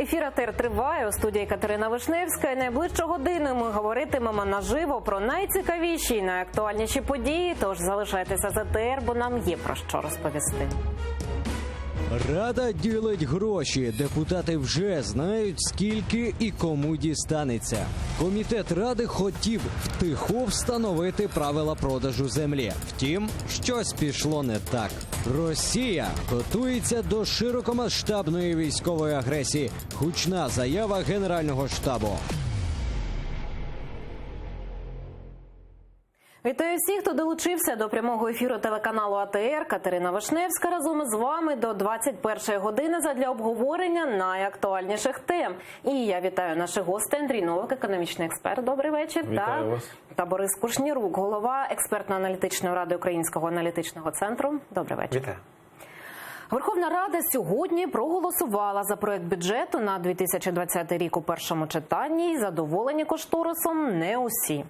Ефір АТР триває. У студії Катерина Вишневська. І найближчу годину ми говоритимемо наживо про найцікавіші і найактуальніші події. Тож залишайтеся з АТР, бо нам є про що розповісти. Рада ділить гроші. Депутати вже знають, скільки і кому дістанеться. Комітет Ради хотів втиху встановити правила продажу землі. Втім, щось пішло не так. Росія готується до широкомасштабної військової агресії. Гучна заява Генерального штабу. Вітаю всіх, хто долучився до прямого ефіру телеканалу АТР. Катерина Вишневська разом із вами до 21-ї години задля обговорення найактуальніших тем. І я вітаю наших гостей. Андрій Новик, економічний експерт. Добрий вечір. Вітаю вас. Та Борис Кушнірук, голова експертно-аналітичної ради Українського аналітичного центру. Добрий вечір. Вітаю. Верховна Рада сьогодні проголосувала за проект бюджету на 2020 рік у першому читанні. І задоволені кошторисом не усі.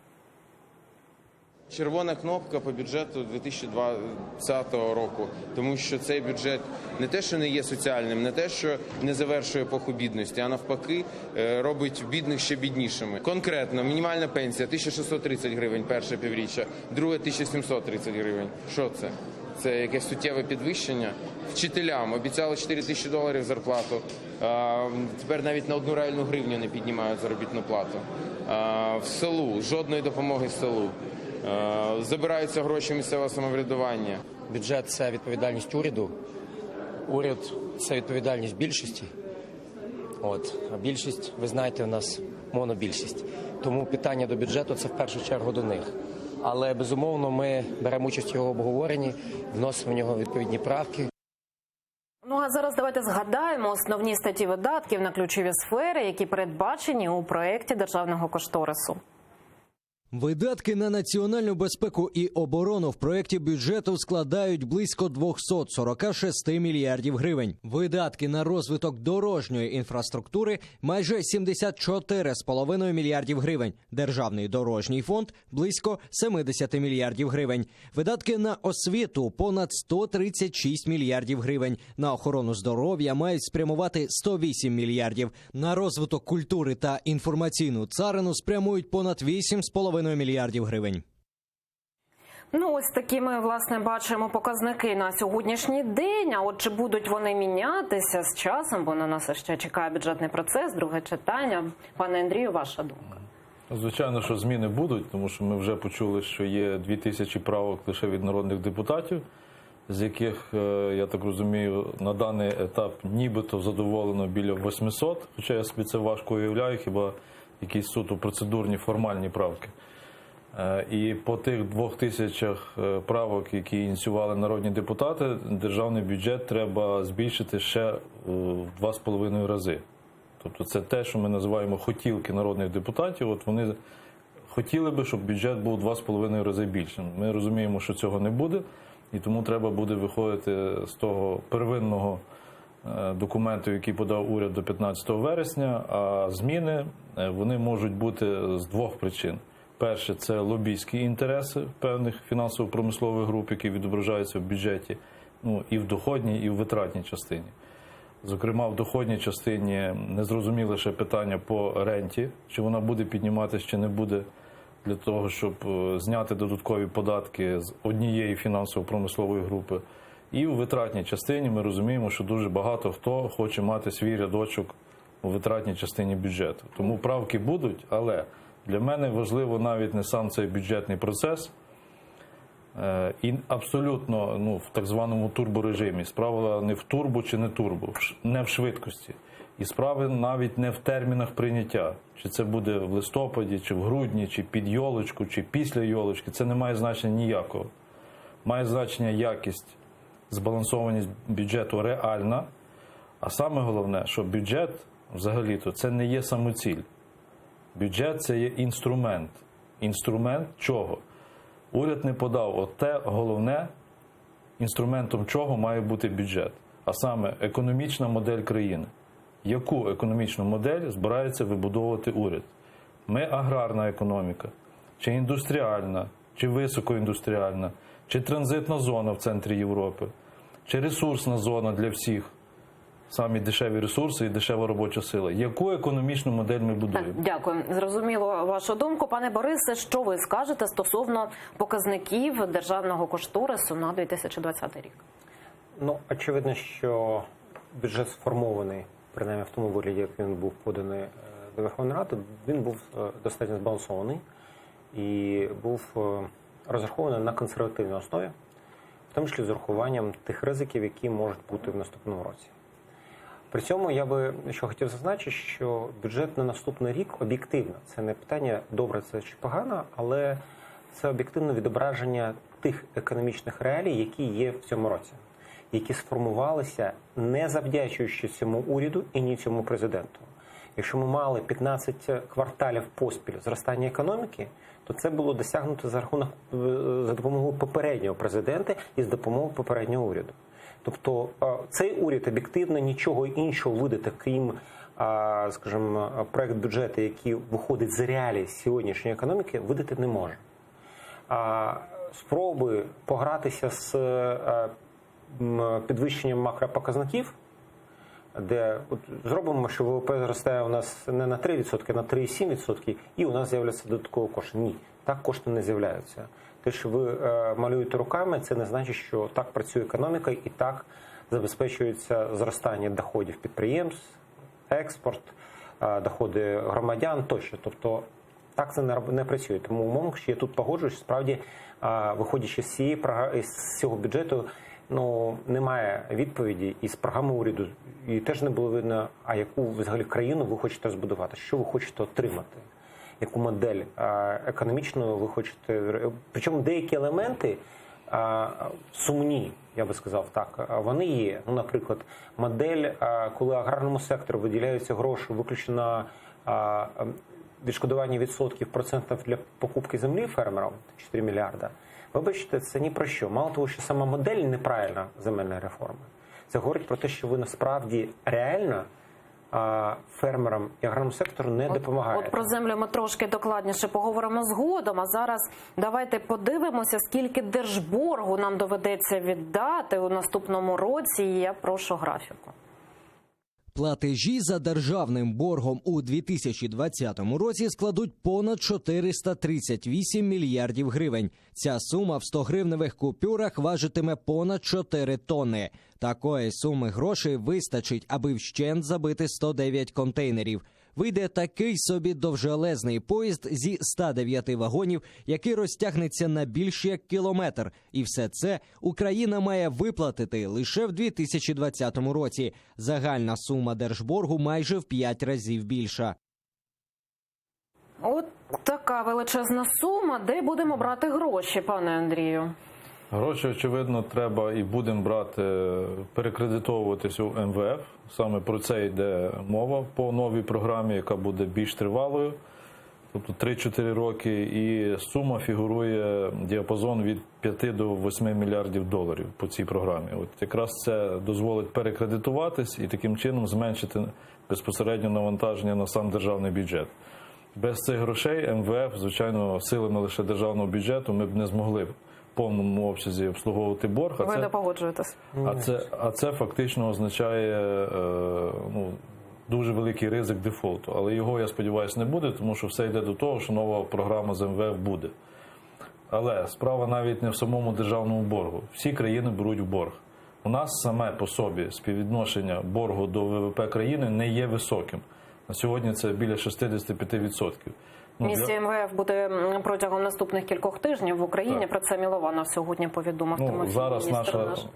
Червона кнопка по бюджету 2020 року, тому що цей бюджет не те, що не є соціальним, не те, що не завершує епоху бідності, а навпаки робить бідних ще біднішими. Конкретно, мінімальна пенсія 1630 гривень перше півріччя, друге 1730 гривень. Що це? Це якесь суттєве підвищення. Вчителям обіцяли $4000 зарплату, тепер навіть на одну реальну гривню не піднімають заробітну плату. В селу жодної допомоги селу. Забираються гроші місцевого самоврядування. Бюджет – це відповідальність уряду. Уряд – це відповідальність більшості. А більшість, ви знаєте, у нас монобільшість. Тому питання до бюджету – це в першу чергу до них. Але, безумовно, ми беремо участь у його обговоренні, вносимо в нього відповідні правки. Ну а зараз давайте згадаємо основні статті видатків на ключові сфери, які передбачені у проєкті державного кошторису. Видатки на національну безпеку і оборону в проєкті бюджету складають близько 246 мільярдів гривень. Видатки на розвиток дорожньої інфраструктури – майже 74,5 мільярдів гривень. Державний дорожній фонд – близько 70 мільярдів гривень. Видатки на освіту – понад 136 мільярдів гривень. На охорону здоров'я мають спрямувати 108 мільярдів. На розвиток культури та інформаційну царину спрямують понад 8,5 мільярдів гривень. Ну, ось такі ми, власне, бачимо показники на сьогоднішній день. А от чи будуть вони мінятися з часом, бо на нас ще чекає бюджетний процес, друге читання. Пане Андрію, ваша думка? Звичайно, що зміни будуть, тому що ми вже почули, що є 2000 правок лише від народних депутатів, з яких, я так розумію, на даний етап нібито задоволено біля 800, хоча я собі це важко уявляю, хіба якісь суто процедурні, формальні правки. І по тих 2000 правок, які ініціювали народні депутати, державний бюджет треба збільшити ще в 2,5 рази. Тобто це те, що ми називаємо хотілки народних депутатів. От вони хотіли би, щоб бюджет був 2,5 рази більшим. Ми розуміємо, що цього не буде, і тому треба буде виходити з того первинного документу, який подав уряд до 15 вересня, а зміни вони можуть бути з двох причин. Перше – це лобійські інтереси певних фінансово-промислових груп, які відображаються в бюджеті, і в доходній, і в витратній частині. Зокрема, в доходній частині незрозуміле ще питання по ренті, чи вона буде підніматися, чи не буде, для того, щоб зняти додаткові податки з однієї фінансово-промислової групи. І у витратній частині ми розуміємо, що дуже багато хто хоче мати свій рядочок у витратній частині бюджету. Тому правки будуть, але для мене важливо навіть не сам цей бюджетний процес і абсолютно в так званому турборежимі. Справа не в турбо чи не турбо, не в швидкості. І справа навіть не в термінах прийняття. Чи це буде в листопаді, чи в грудні, чи під йолочку, чи після йолочки. Це не має значення ніякого. Має значення якість, збалансованість бюджету реальна. А саме головне, що бюджет взагалі-то це не є самоціль. Бюджет – це є інструмент. Інструмент чого? Уряд не подав оте головне, інструментом чого має бути бюджет. А саме економічна модель країни. Яку економічну модель збирається вибудовувати уряд? Ми аграрна економіка, чи індустріальна, чи високоіндустріальна, чи транзитна зона в центрі Європи, чи ресурсна зона для всіх самі дешеві ресурси і дешева робоча сила. Яку економічну модель ми будуємо? Дякую. Зрозуміло вашу думку. Пане Борисе, що ви скажете стосовно показників державного кошторису на 2020 рік? Ну, очевидно, що бюджет сформований, принаймні в тому вигляді, як він був поданий до Верховної Ради, він був достатньо збалансований і був розрахований на консервативній основі, в тому числі з урахуванням тих ризиків, які можуть бути в наступному році. При цьому я би що хотів зазначити, що бюджет на наступний рік об'єктивно. Це не питання, добре це чи погано, але це об'єктивне відображення тих економічних реалій, які є в цьому році, які сформувалися не завдячуючи цьому уряду і ні цьому президенту. Якщо ми мали 15 кварталів поспіль зростання економіки, то це було досягнуто за допомогою попереднього президента і з допомогою попереднього уряду. Тобто цей уряд об'єктивно нічого іншого видати, крім, скажімо, проект бюджету, який виходить з реалій сьогоднішньої економіки, видати не може. Спроби погратися з підвищенням макропоказників, де от зробимо, що ВВП зростає у нас не на 3%, а на 3,7%, і у нас з'являться додаткові кошти. Ні, так кошти не з'являються. Те, що ви малюєте руками, це не значить, що так працює економіка і так забезпечується зростання доходів підприємств, експорт, доходи громадян тощо. Тобто так це не працює. Тому умовно, що я тут погоджуюсь, справді, виходячи з цього бюджету, немає відповіді із програми уряду, і теж не було видно, а яку взагалі країну ви хочете збудувати, що ви хочете отримати, яку модель економічну ви хочете. Причому деякі елементи сумні, я би сказав так, вони є. Ну, наприклад, модель, коли аграрному сектору виділяються гроші виключно на відшкодування відсотків процентів для покупки землі фермерам, 4 мільярда, вибачте, це ні про що. Мало того, що сама модель неправильна земельної реформи. Це говорить про те, що ви насправді реально фермерам і аграрному сектору не допомагаєте. От про землю ми трошки докладніше поговоримо згодом, а зараз давайте подивимося, скільки держборгу нам доведеться віддати у наступному році, і я прошу графіку. Платежі за державним боргом у 2020 році складуть понад 438 мільярдів гривень. Ця сума в 100-гривневих купюрах важитиме понад 4 тонни. Такої суми грошей вистачить, аби вщент забити 109 контейнерів. Вийде такий собі довжелезний поїзд зі 109 вагонів, який розтягнеться на більш як кілометр. І все це Україна має виплатити лише в 2020 році. Загальна сума держборгу майже в 5 разів більша. От така величезна сума. Де будемо брати гроші, пане Андрію? Гроші, очевидно, треба і будемо брати, перекредитовуватись у МВФ. Саме про це йде мова по новій програмі, яка буде більш тривалою. Тобто 3-4 роки, і сума фігурує діапазон від 5 до 8 мільярдів доларів по цій програмі. От якраз це дозволить перекредитуватись і таким чином зменшити безпосередньо навантаження на сам державний бюджет. Без цих грошей МВФ, звичайно, силами лише державного бюджету ми б не змогли в повному обсязі обслуговувати борг. Ви не погоджуєтесь? А це фактично означає дуже великий ризик дефолту. Але його, я сподіваюся, не буде, тому що все йде до того, що нова програма з МВФ буде. Але справа навіть не в самому державному боргу. Всі країни беруть в борг. У нас саме по собі співвідношення боргу до ВВП країни не є високим. На сьогодні це біля 65%. Місія МВФ буде протягом наступних кількох тижнів в Україні. Так. Про це Мілованов сьогодні повідомив.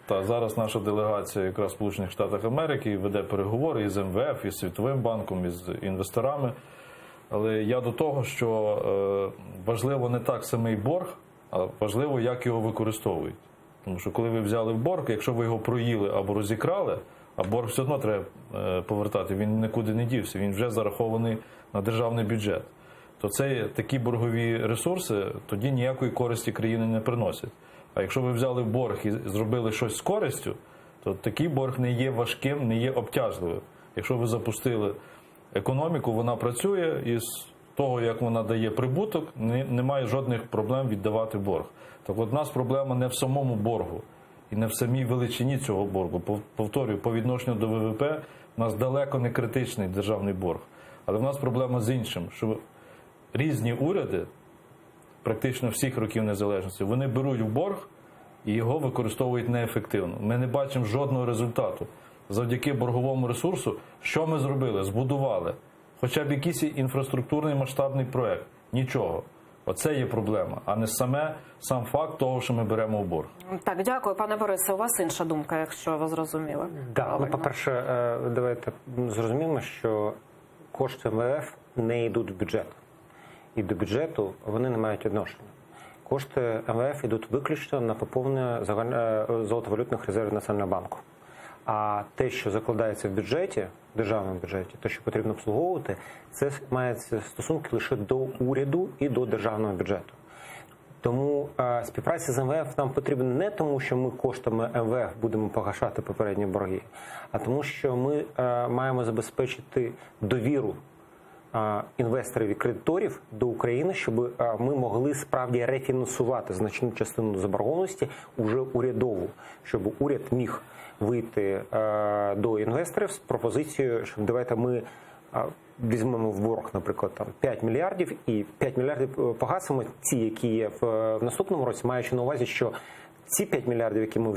Зараз наша делегація якраз в Сполучених Штатах Америки веде переговори із МВФ, із Світовим банком, із інвесторами. Але я до того, що важливо не так самий борг, а важливо, як його використовують. Тому що коли ви взяли в борг, якщо ви його проїли або розікрали, а борг все одно треба повертати, він нікуди не дівся, він вже зарахований на державний бюджет, то такі боргові ресурси тоді ніякої користі країни не приносять. А якщо ви взяли борг і зробили щось з користю, то такий борг не є важким, не є обтяжливим. Якщо ви запустили економіку, вона працює, і з того, як вона дає прибуток, немає жодних проблем віддавати борг. Так от у нас проблема не в самому боргу. і не в самій величині цього боргу. Повторюю, по відношенню до ВВП у нас далеко не критичний державний борг. Але в нас проблема з іншим, що різні уряди, практично всіх років незалежності, вони беруть в борг і його використовують неефективно. Ми не бачимо жодного результату. Завдяки борговому ресурсу, що ми зробили? Збудували. Хоча б якийсь інфраструктурний масштабний проєкт. Нічого. Оце є проблема, а не сам факт того, що ми беремо в борг. Так, дякую, пане Борисе. У вас інша думка, якщо ви зрозуміли. Да, ну, по-перше, давайте зрозуміємо, що кошти МВФ не йдуть в бюджет. І до бюджету вони не мають відношення. Кошти МВФ йдуть виключно на поповнення золотовалютних резервів Національного банку. А те, що закладається в бюджеті, в державному бюджеті, те, що потрібно обслуговувати, це має стосунки лише до уряду і до державного бюджету. Тому співпраця з МВФ нам потрібна не тому, що ми коштами МВФ будемо погашати попередні борги, а тому, що ми маємо забезпечити довіру інвесторів і кредиторів до України, щоб ми могли справді рефінансувати значну частину заборгованості уже урядову, щоб уряд міг вийти до інвесторів з пропозицією, що давайте ми візьмемо в борг, наприклад, там 5 мільярдів і 5 мільярдів погасимо ці, які є в наступному році, маючи на увазі, що ці 5 мільярдів, які ми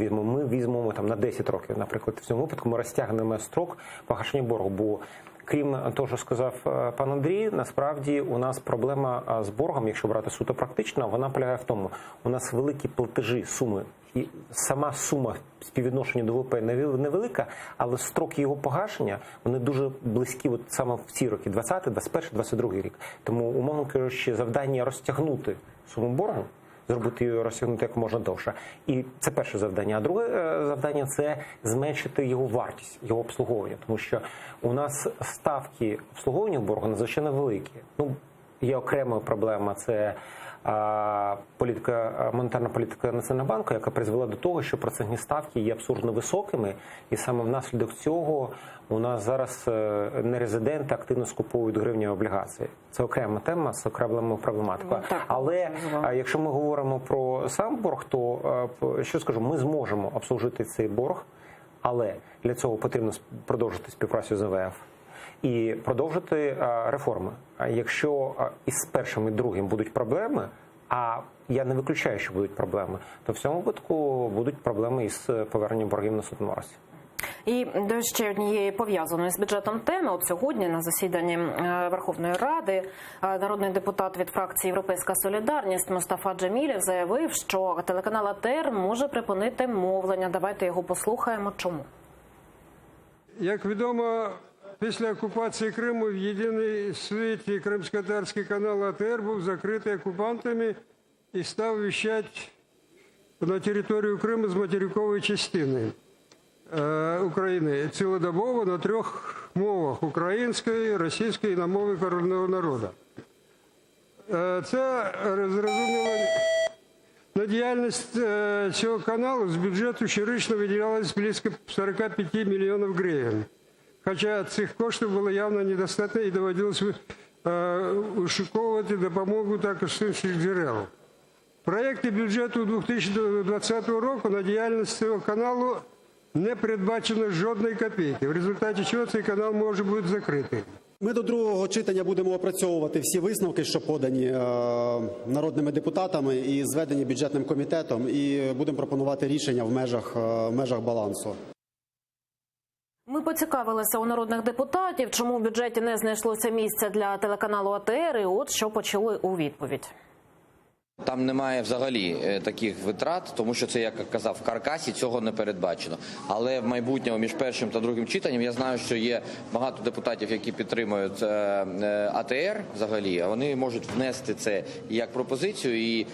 візьмемо там на 10 років, наприклад. В цьому випадку ми розтягнемо строк погашення боргу, бо крім того, що сказав пан Андрій, насправді у нас проблема з боргом, якщо брати суто практично, вона полягає в тому, у нас великі платежі, суми, і сама сума співвідношення до ВВП невелика, але строки його погашення, вони дуже близькі от саме в ці роки, 20, 21, 22 рік. Тому, умовно кажучи, завдання розтягнути суму боргу, зробити її розтягнути як можна довше. І це перше завдання. А друге завдання – це зменшити його вартість, його обслуговування. Тому що у нас ставки обслуговування боргу надзвичайно великі. Ну, є окрема проблема – це монетарна політика Національного банку, яка призвела до того, що процентні ставки є абсурдно високими, і саме внаслідок цього у нас зараз нерезиденти активно скуповують гривневі облігації. Це окрема тема з окремою проблематикою. Але якщо ми говоримо про сам борг, то що скажу, ми зможемо обслужити цей борг, але для цього потрібно продовжити співпрацю з МВФ і продовжити реформи. А якщо із першим і другим будуть проблеми, а я не виключаю, що будуть проблеми, то в цьому випадку будуть проблеми із поверненням боргів на наступному році. І до ще однієї пов'язаної з бюджетом теми. От сьогодні на засіданні Верховної Ради народний депутат від фракції «Європейська солідарність» Мустафа Джемілєв заявив, що телеканал АТР може припинити мовлення. Давайте його послухаємо. Чому? Як відомо, після окупації Криму в єдиний світі кримськотатарський канал АТР був закритий окупантами і став віщати на територію Криму з материкової частини України цілодобово на 3 мовах – української, російської і на мові корінного народу. Це зрозуміло. На діяльність цього каналу з бюджету щорічно виділялось близько 45 мільйонів гривень. Хоча цих коштів було явно недостатньо і доводилось вишуковувати допомогу також з інших джерел. В проєкті бюджету 2020 року на діяльність цього каналу не передбачено жодної копійки, в результаті чого цей канал може бути закритий. Ми до другого читання будемо опрацьовувати всі висновки, що подані народними депутатами і зведені бюджетним комітетом, і будемо пропонувати рішення в межах балансу. Ми поцікавилися у народних депутатів, чому в бюджеті не знайшлося місця для телеканалу АТР, і от що почули у відповідь. Там немає взагалі таких витрат, тому що це, як казав, в каркасі цього не передбачено. Але в майбутньому між першим та другим читанням я знаю, що є багато депутатів, які підтримують АТР взагалі, а вони можуть внести це як пропозицію і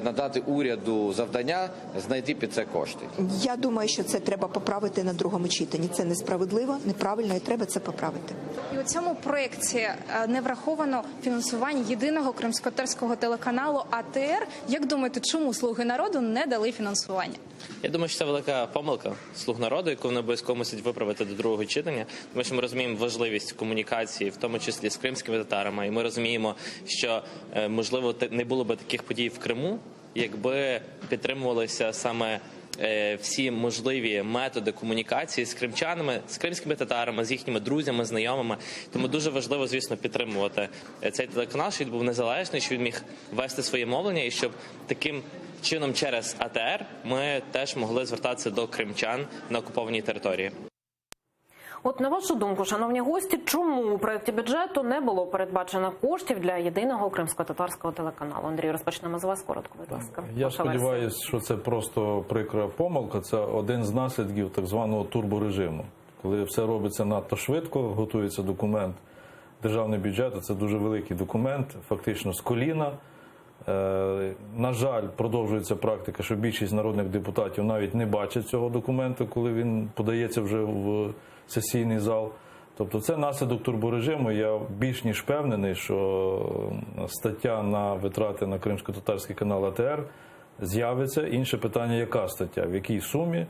надати уряду завдання знайти під це кошти. Я думаю, що це треба поправити на другому читанні. Це несправедливо, неправильно і треба це поправити. І у цьому проєкті не враховано фінансування єдиного кримськотатарського телеканалу АТР. Як думаєте, чому «Слуги народу» не дали фінансування? Я думаю, що це велика помилка «Слуг народу», яку вони обов'язково мусять виправити до другого читання. Тому що ми розуміємо важливість комунікації, в тому числі з кримськими татарами. І ми розуміємо, що, можливо, не було б таких подій в Криму, якби підтримувалися саме всі можливі методи комунікації з кримчанами, з кримськими татарами, з їхніми друзями, знайомими. Тому дуже важливо, звісно, підтримувати цей телеканал, щоб він був незалежний, щоб він міг вести своє мовлення і щоб таким чином через АТР ми теж могли звертатися до кримчан на окупованій території. От на вашу думку, шановні гості, чому у проєкті бюджету не було передбачено коштів для єдиного кримсько-татарського телеканалу? Андрій, розпочнемо з вас коротко, будь ласка. Я Ваша версія. сподіваюся, що це просто прикра помилка. Це один з наслідків так званого турборежиму. Коли все робиться надто швидко, готується документ, державний бюджет, це дуже великий документ, фактично з коліна. На жаль, продовжується практика, що більшість народних депутатів навіть не бачать цього документу, коли він подається вже в сесійний зал. Тобто це наслідок турборежиму. Я більш ніж впевнений, що стаття на витрати на кримсько-татарський канал АТР з'явиться. Інше питання, яка стаття, в якій сумі.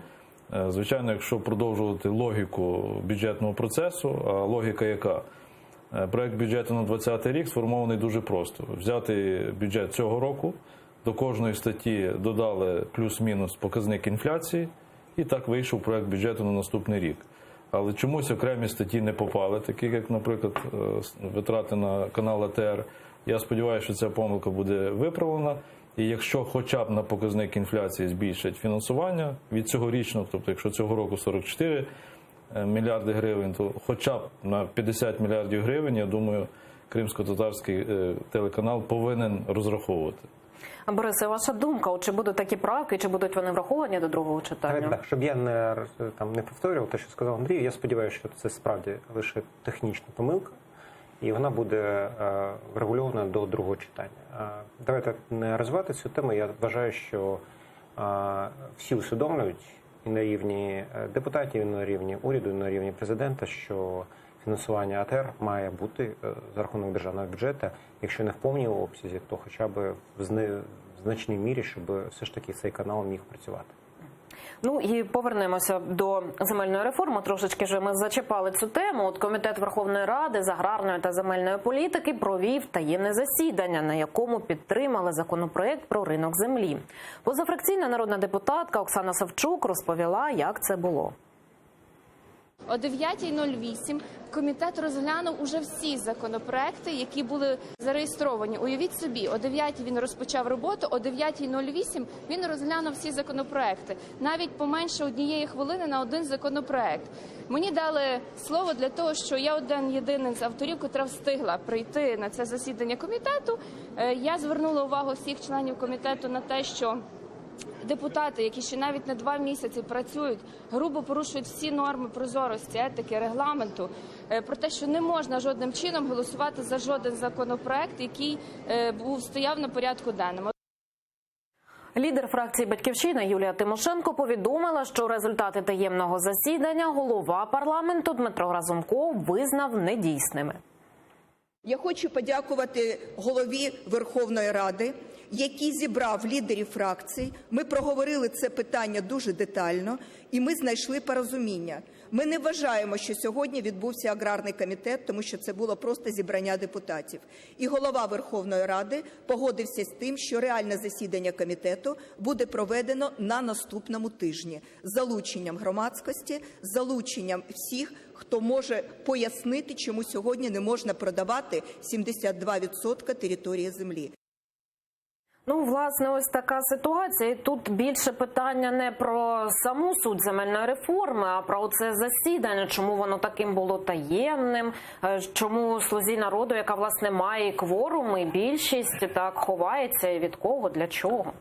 Звичайно, якщо продовжувати логіку бюджетного процесу, а логіка яка? Проект бюджету на 2020 рік сформований дуже просто. Взяти бюджет цього року, до кожної статті додали плюс-мінус показник інфляції, і так вийшов проект бюджету на наступний рік. Але чомусь окремі статті не попали, такі як, наприклад, витрати на канал АТР. Я сподіваюся, що ця помилка буде виправлена. І якщо хоча б на показник інфляції збільшать фінансування від цьогорічного, тобто якщо цього року 44 мільярди гривень, то хоча б на 50 мільярдів гривень, я думаю, кримсько-татарський телеканал повинен розраховувати. Борисе, ваша думка, чи будуть такі правки, чи будуть вони враховані до другого читання? Так, щоб я не повторював те, що сказав Андрій, я сподіваюся, що це справді лише технічна помилка, і вона буде врегульована до другого читання. Давайте не розвивати цю тему. Я вважаю, що всі усвідомлюють і на рівні депутатів, і на рівні уряду, і на рівні президента, що фінансування АТР має бути за рахунок державного бюджету, якщо не в повній обсязі, то хоча б в значній мірі, щоб все ж таки цей канал міг працювати. Ну і повернемося до земельної реформи. Трошечки вже ми зачепали цю тему. От Комітет Верховної Ради з аграрної та земельної політики провів таємне засідання, на якому підтримали законопроект про ринок землі. Позафракційна народна депутатка Оксана Савчук розповіла, як це було. О 9:08 комітет розглянув уже всі законопроекти, які були зареєстровані. Уявіть собі, о 9:00 він розпочав роботу, о 9:08 він розглянув всі законопроекти. Навіть поменше однієї хвилини на один законопроект. Мені дали слово для того, що я один єдиний з авторів, котра встигла прийти на це засідання комітету. Я звернула увагу всіх членів комітету на те, що депутати, які ще навіть не 2 місяці працюють, грубо порушують всі норми прозорості, етики, регламенту, про те, що не можна жодним чином голосувати за жоден законопроект, який стояв на порядку денному. Лідер фракції «Батьківщина» Юлія Тимошенко повідомила, що результати таємного засідання голова парламенту Дмитро Разумков визнав недійсними. Я хочу подякувати голові Верховної Ради, який зібрав лідерів фракцій. Ми проговорили це питання дуже детально, і ми знайшли порозуміння. Ми не вважаємо, що сьогодні відбувся аграрний комітет, тому що це було просто зібрання депутатів. І голова Верховної Ради погодився з тим, що реальне засідання комітету буде проведено на наступному тижні з залученням громадськості, з залученням всіх, хто може пояснити, чому сьогодні не можна продавати 72% території землі. Ну, власне, ось така ситуація. І тут більше питання не про саму суть земельної реформи, а про це засідання. Чому воно таким було таємним? Чому «Слузі народу», яка, власне, має і кворум, і більшість, так ховається? І від кого? Для чого?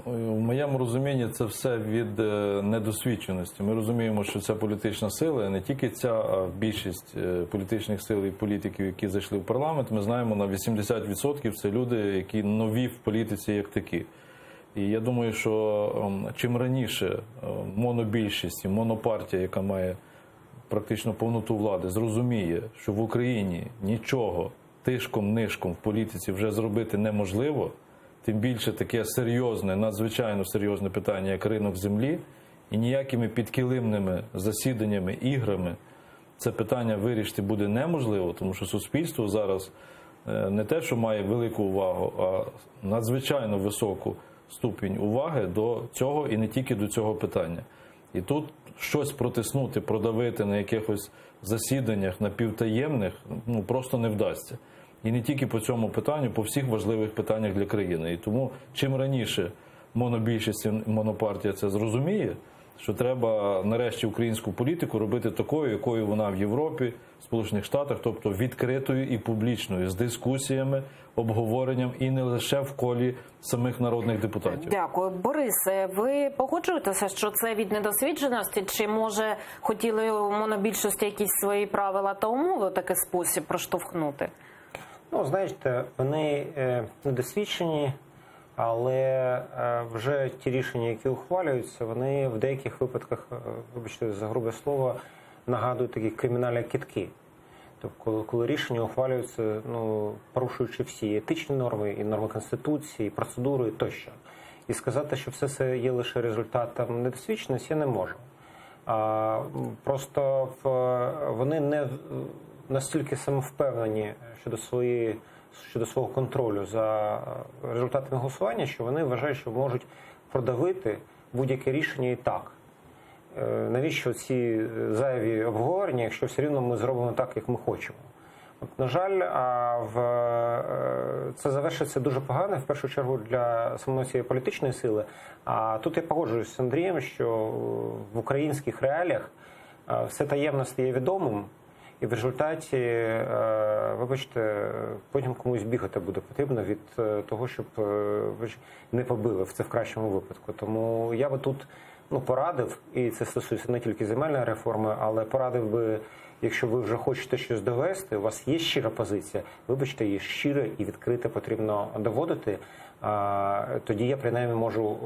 У моєму розумінні це все від недосвідченості. Ми розуміємо, що ця політична сила, не тільки ця, а більшість політичних сил і політиків, які зайшли в парламент, ми знаємо, на 80% це люди, які нові в політиці як такі. І я думаю, що чим раніше монобільшість, монопартія, яка має практично повноту влади, зрозуміє, що в Україні нічого тишком-нишком в політиці вже зробити неможливо, тим більше таке серйозне, надзвичайно серйозне питання, як ринок землі, і ніякими підкилимними засіданнями, іграми це питання вирішити буде неможливо, тому що суспільство зараз не те, що має велику увагу, а надзвичайно високу ступінь уваги до цього і не тільки до цього питання. І тут щось протиснути, продавити на якихось засіданнях напівтаємних просто не вдасться. І не тільки по цьому питанню, по всіх важливих питаннях для країни. І тому чим раніше монобільшість і монопартія це зрозуміє, що треба нарешті українську політику робити такою, якою вона в Європі, Сполучених Штатах, тобто відкритою і публічною, з дискусіями, обговоренням і не лише в колі самих народних депутатів. Дякую. Борисе, ви погоджуєтеся, що це від недосвідченості, чи може хотіли у монобільшості якісь свої правила та умови у такий спосіб проштовхнути? Ну, знаєте, вони недосвідчені, але вже ті рішення, які ухвалюються, вони в деяких випадках, вибачте за грубе слово, нагадують такі кримінальні кидки. Тобто, коли рішення ухвалюються, порушуючи всі етичні норми, і норми Конституції, і процедури тощо. І сказати, що все це є лише результатом недосвідченості, я не можу. Просто вони не настільки самовпевнені щодо свого контролю за результатами голосування, що вони вважають, що можуть продавити будь-яке рішення і так. Навіщо ці зайві обговорення, якщо все рівно ми зробимо так, як ми хочемо? От, на жаль, це завершиться дуже погано, в першу чергу для самої цієї політичної сили. А тут я погоджуюсь з Андрієм, що в українських реаліях все таємно стає відомим, і в результаті, вибачте, потім комусь бігати буде потрібно від того, щоб не побили, це в кращому випадку. Тому я би тут порадив, і це стосується не тільки земельної реформи, але порадив би, якщо ви вже хочете щось довести, у вас є щира позиція, вибачте, її щиро і відкрито потрібно доводити, тоді я принаймні можу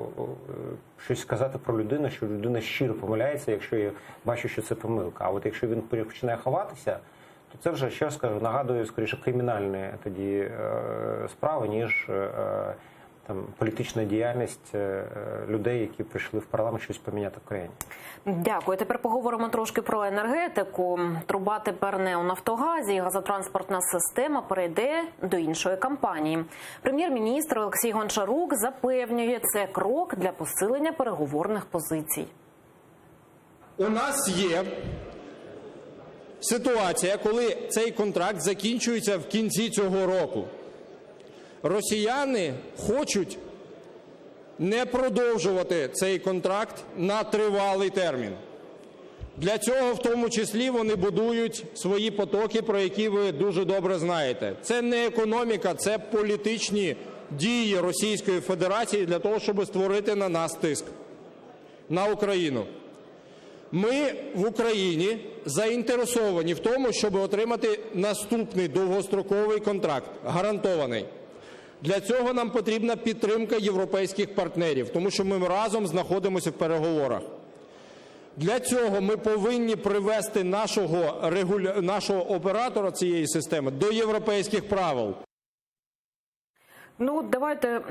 щось сказати про людину, що людина щиро помиляється, якщо я бачу, що це помилка. А от якщо він починає ховатися, то це вже, ще раз кажу, нагадує, скоріше, кримінальні тоді справи, ніж політична діяльність людей, які прийшли в парламент щось поміняти в країні. Дякую. Тепер поговоримо трошки про енергетику. Труба тепер не у Нафтогазі, і газотранспортна система перейде до іншої компанії. Прем'єр-міністр Олексій Гончарук запевнює, це крок для посилення переговорних позицій. У нас є ситуація, коли цей контракт закінчується в кінці цього року. Росіяни хочуть не продовжувати цей контракт на тривалий термін. Для цього, в тому числі, вони будують свої потоки, про які ви дуже добре знаєте. Це не економіка, це політичні дії Російської Федерації для того, щоб створити на нас тиск, на Україну. Ми в Україні заінтересовані в тому, щоб отримати наступний довгостроковий контракт, гарантований. Для цього нам потрібна підтримка європейських партнерів, тому що ми разом знаходимося в переговорах. Для цього ми повинні привести нашого оператора цієї системи до європейських правил. Давайте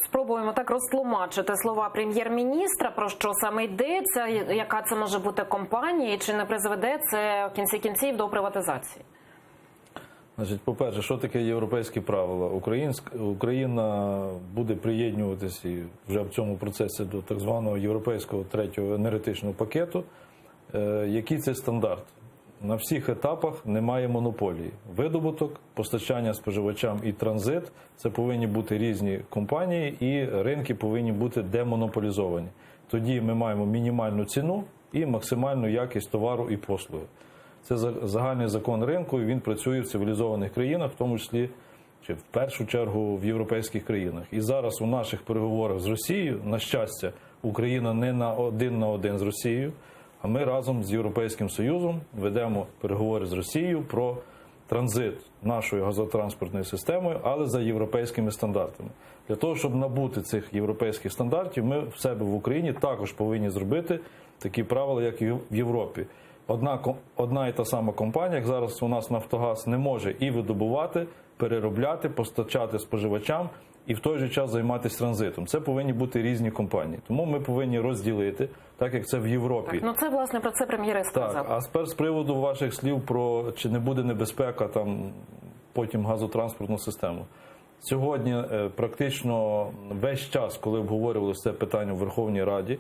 спробуємо так розтлумачити слова прем'єр-міністра, про що саме йдеться, яка це може бути компанія, і чи не призведе це в кінці кінців до приватизації. Значить, по-перше, що таке європейські правила? Україна буде приєднуватися вже в цьому процесі до так званого європейського третього енергетичного пакету. Який це стандарт? На всіх етапах немає монополії. Видобуток, постачання споживачам і транзит – це повинні бути різні компанії, і ринки повинні бути демонополізовані. Тоді ми маємо мінімальну ціну і максимальну якість товару і послуги. Це загальний закон ринку, і він працює в цивілізованих країнах, в тому числі, чи в першу чергу, в європейських країнах. І зараз у наших переговорах з Росією, на щастя, Україна не на один з Росією, а ми разом з Європейським Союзом ведемо переговори з Росією про транзит нашою газотранспортною системою, але за європейськими стандартами. Для того, щоб набути цих європейських стандартів, ми в себе в Україні також повинні зробити такі правила, як і в Європі. Одна і та сама компанія, як зараз у нас Нафтогаз, не може і видобувати, переробляти, постачати споживачам і в той же час займатися транзитом. Це повинні бути різні компанії. Тому ми повинні розділити, так як це в Європі. Так, це, власне, про це прем'єр і сказав. Так, а тепер з приводу ваших слів про чи не буде небезпека потім газотранспортну систему. Сьогодні практично весь час, коли обговорювалося це питання в Верховній Раді,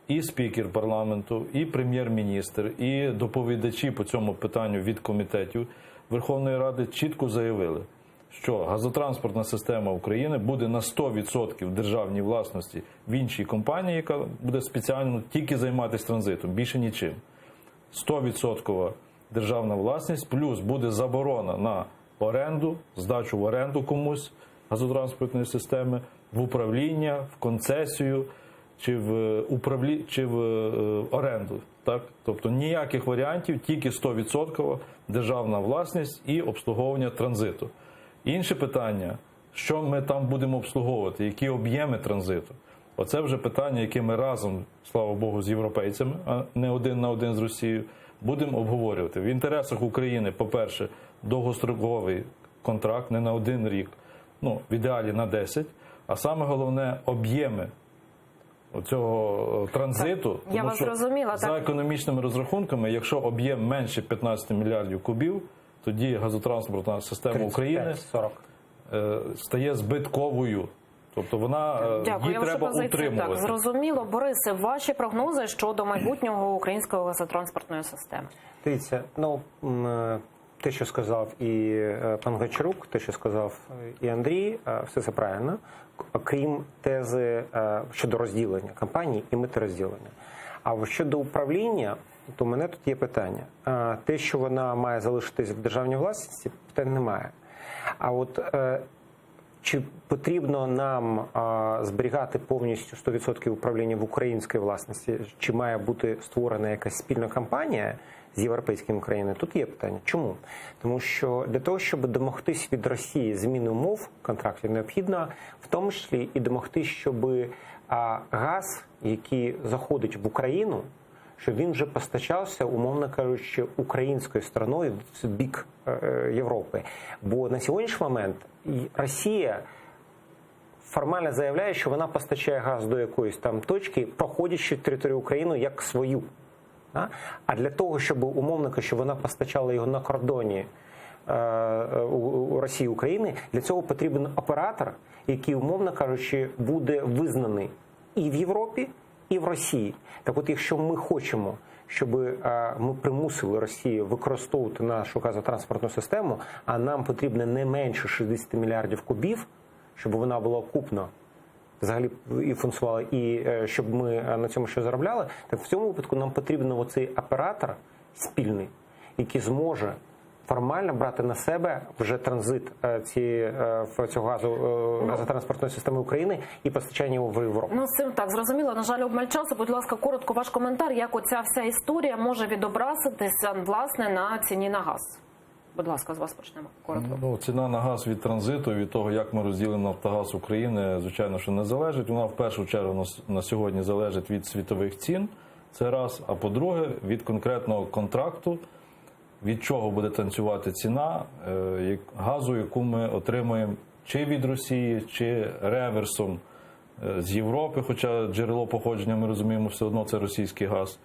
і спікер парламенту, і прем'єр-міністр, і доповідачі по цьому питанню від комітетів Верховної Ради чітко заявили, що газотранспортна система України буде на 100% в державній власності в іншій компанії, яка буде спеціально тільки займатися транзитом, більше нічим. 100% державна власність, плюс буде заборона на оренду, здачу в оренду комусь газотранспортної системи, в управління, в концесію чи в оренду. Так? Тобто ніяких варіантів, тільки 100% державна власність і обслуговування транзиту. Інше питання, що ми там будемо обслуговувати, які об'єми транзиту. Оце вже питання, яке ми разом, слава Богу, з європейцями, а не один на один з Росією, будемо обговорювати. В інтересах України, по-перше, довгостроковий контракт, не на 1 рік, в ідеалі на 10, а саме головне – об'єми цього транзиту. Так, я вас зрозуміла. За економічними розрахунками, якщо об'єм менше 15 мільярдів кубів, тоді газотранспортна система України стає збитковою. Тобто її треба утримувати. Так, зрозуміло. Борисе, ваші прогнози щодо майбутнього української газотранспортної системи? Дивіться, те, що сказав і пан Гончарук, те, що сказав і Андрій, все це правильно, крім тези щодо розділення компаній і мети розділення. А щодо управління, то у мене тут є питання. Те, що вона має залишитись в державній власності, питань немає. А от чи потрібно нам зберігати повністю 100% управління в українській власності, чи має бути створена якась спільна компанія з європейськими країнами, тут є питання. Чому? Тому що для того, щоб домогтись від Росії зміни умов контрактів, необхідно в тому числі і домогтись, щоб газ, який заходить в Україну, щоб він вже постачався, умовно кажучи, українською стороною в бік Європи. Бо на сьогоднішній момент Росія формально заявляє, що вона постачає газ до якоїсь там точки, проходячи територію України як свою. А для того, щоб, умовно кажучи, вона постачала його на кордоні у Росії України, для цього потрібен оператор, який, умовно кажучи, буде визнаний і в Європі, і в Росії. Так от, якщо ми хочемо, щоб ми примусили Росію використовувати нашу газотранспортну систему, а нам потрібно не менше 60 мільярдів кубів, щоб вона була окупна, взагалі і функціонувала, і щоб ми на цьому ще заробляли, так в цьому випадку нам потрібен оцей оператор спільний, який зможе формально брати на себе вже транзит цього газотранспортної системи України і постачання його в Європу. З цим так, зрозуміло. На жаль, обмаль часу. Будь ласка, коротко ваш коментар, як оця вся історія може відобразитися, власне, на ціні на газ. Будь ласка, з вас почнемо. Коротко. Ціна на газ від транзиту, від того, як ми розділимо Нафтогаз України, звичайно, що не залежить. Вона в першу чергу на сьогодні залежить від світових цін, це раз. А по-друге, від конкретного контракту, від чого буде танцювати ціна газу, яку ми отримуємо чи від Росії, чи реверсом з Європи, хоча джерело походження, ми розуміємо, все одно це російський газ.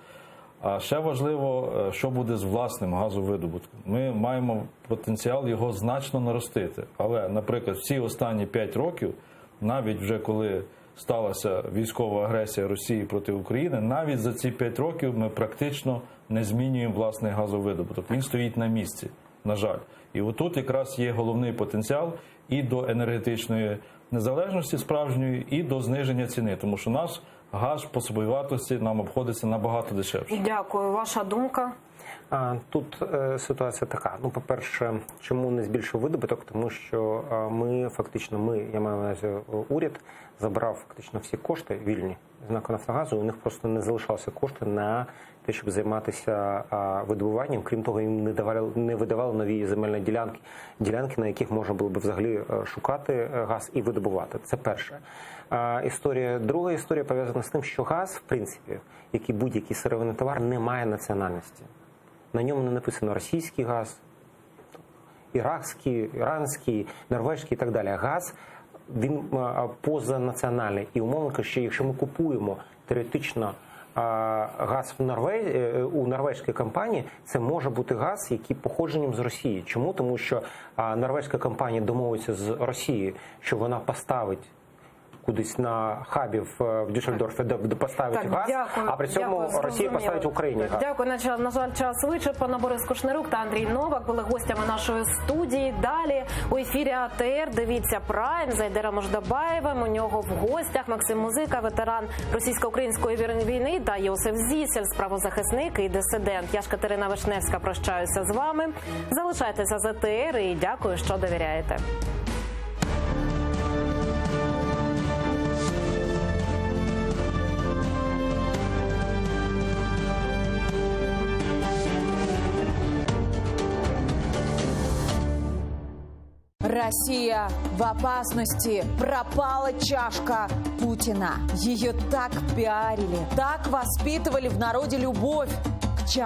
А ще важливо, що буде з власним газовидобутком. Ми маємо потенціал його значно наростити. Але, наприклад, всі останні 5 років, навіть вже коли сталася військова агресія Росії проти України, навіть за ці 5 років ми практично не змінюємо власний газовидобуток. Він стоїть на місці, на жаль. І отут якраз є головний потенціал і до енергетичної незалежності справжньої, і до зниження ціни. Тому що наш газ по собівартості нам обходиться набагато дешевше. Дякую. Ваша думка? Тут ситуація така. По-перше, чому не збільшив видобуток? Тому що я маю на увазі уряд, забрав фактично всі кошти вільні з НАК «Нафтогазу». У них просто не залишалося кошти на те, щоб займатися видобуванням. Крім того, їм не видавали нові земельні ділянки, на яких можна було б взагалі шукати газ і видобувати. Це перше. Історія. Друга історія пов'язана з тим, що газ, в принципі, як і будь-який сировинний товар, не має національності. На ньому не написано російський газ, іракський, іранський, норвезький і так далі. Газ, він позанаціональний. І, умовно кажучи, якщо ми купуємо теоретично газ у норвезької компанії це може бути газ, який походженням з Росії. Чому? Тому що норвезька компанія домовиться з Росією, що вона поставить кудись на хабі в Дюссельдорфі, де поставить газ, дякую, а при цьому Росія поставить в Україні газ. Дякую. На жаль, час вичерпано. Борис Кушнирук та Андрій Новак були гостями нашої студії. Далі у ефірі АТР дивіться Прайм з Айдером Мождабаєвим. У нього в гостях Максим Музика, ветеран російсько-української війни, та Йосиф Зісель, правозахисник і дисидент. Я ж Катерина Вишневська прощаюся з вами. Залишайтеся з АТР і дякую, що довіряєте. Россия в опасности. Пропала чашка Путина. Ее так пиарили, так воспитывали в народе любовь к чашке.